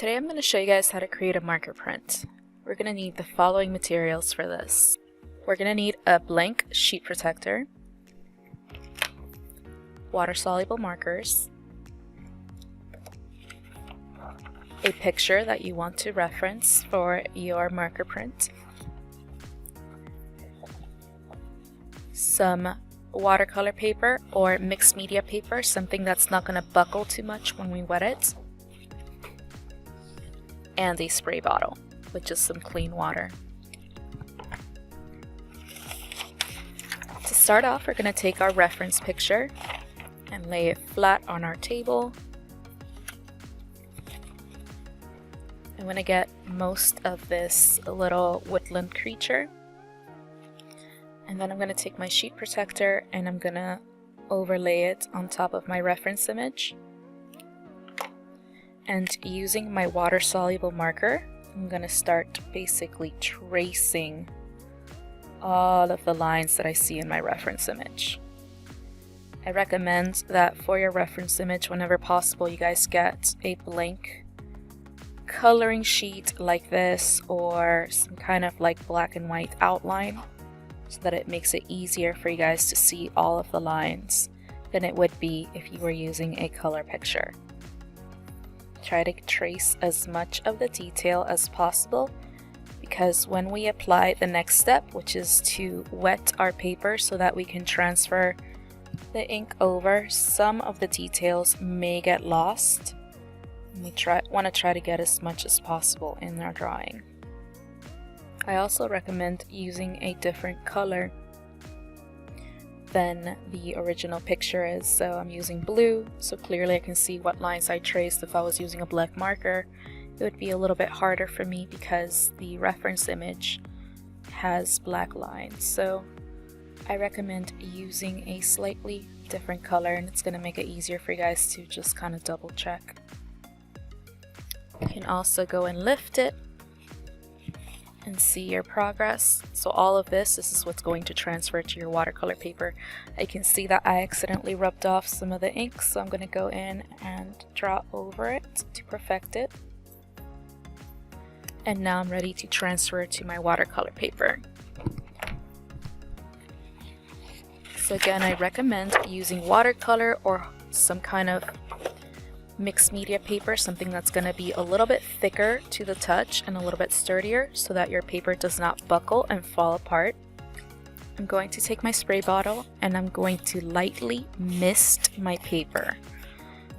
Today I'm going to show you guys how to create a marker print. We're going to need the following materials for this. We're going to need a blank sheet protector, water-soluble markers, a picture that you want to reference for your marker print, some watercolor paper or mixed media paper, something that's not going to buckle too much when we wet it, and a spray bottle with just some clean water. To start off, we're going to take our reference picture and lay it flat on our table. I'm going to get most of this little woodland creature, and then I'm going to take my sheet protector and I'm going to overlay it on top of my reference image. And using my water-soluble marker, I'm going to start basically tracing all of the lines that I see in my reference image. I recommend that for your reference image, whenever possible, you guys get a blank coloring sheet like this or some kind of like black and white outline so that it makes it easier for you guys to see all of the lines than it would be if you were using a color picture. Try to trace as much of the detail as possible, because when we apply the next step, which is to wet our paper so that we can transfer the ink over, some of the details may get lost. We want to try to get as much as possible in our drawing. I also recommend using a different color than the original picture is. So I'm using blue, so clearly I can see what lines I traced. If I was using a black marker, it would be a little bit harder for me because the reference image has black lines. So I recommend using a slightly different color, and it's going to make it easier for you guys to just kind of double check. You can also go and lift it and see your progress. So all of this is what's going to transfer to your watercolor paper. I can see that I accidentally rubbed off some of the ink, so I'm going to go in and draw over it to perfect it. And now I'm ready to transfer it to my watercolor paper. So again, I recommend using watercolor or some kind of mixed media paper, something that's going to be a little bit thicker to the touch and a little bit sturdier so that your paper does not buckle and fall apart. I'm going to take my spray bottle and I'm going to lightly mist my paper,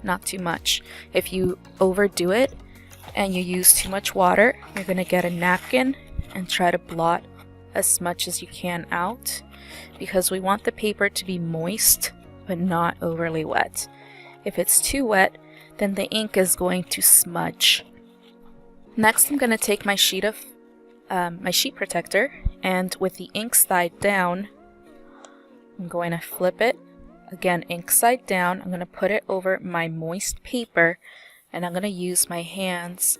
not too much. If you overdo it and you use too much water, you're going to get a napkin and try to blot as much as you can out, because we want the paper to be moist but not overly wet. If it's too wet, then the ink is going to smudge. Next, I'm going to take my sheet protector, and with the ink side down, I'm going to flip it. Again, ink side down. I'm going to put it over my moist paper, and I'm going to use my hands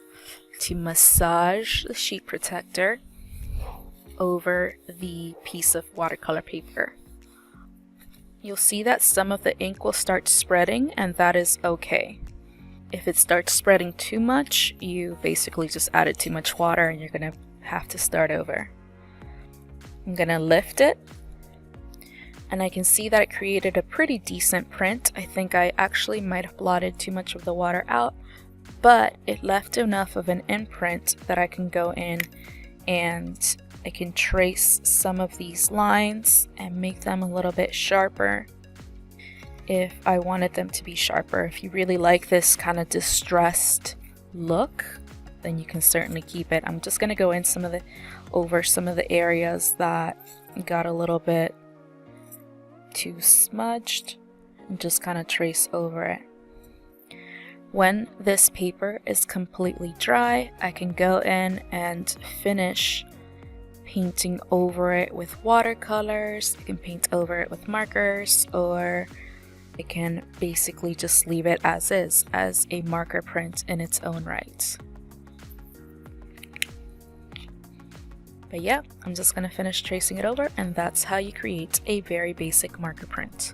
to massage the sheet protector over the piece of watercolor paper. You'll see that some of the ink will start spreading, and that is okay. If it starts spreading too much, you basically just added too much water and you're going to have to start over. I'm going to lift it, and I can see that it created a pretty decent print. I think I actually might have blotted too much of the water out, but it left enough of an imprint that I can go in and I can trace some of these lines and make them a little bit sharper if I wanted them to be sharper. If you really like this kind of distressed look, then you can certainly keep it. I'm just going to go in over some of the areas that got a little bit too smudged and just kind of trace over it. When this paper is completely dry, I can go in and finish painting over it with watercolors. I can paint over it with markers, or I can basically just leave it as is, as a marker print in its own right. But yeah, I'm just going to finish tracing it over, and that's how you create a very basic marker print.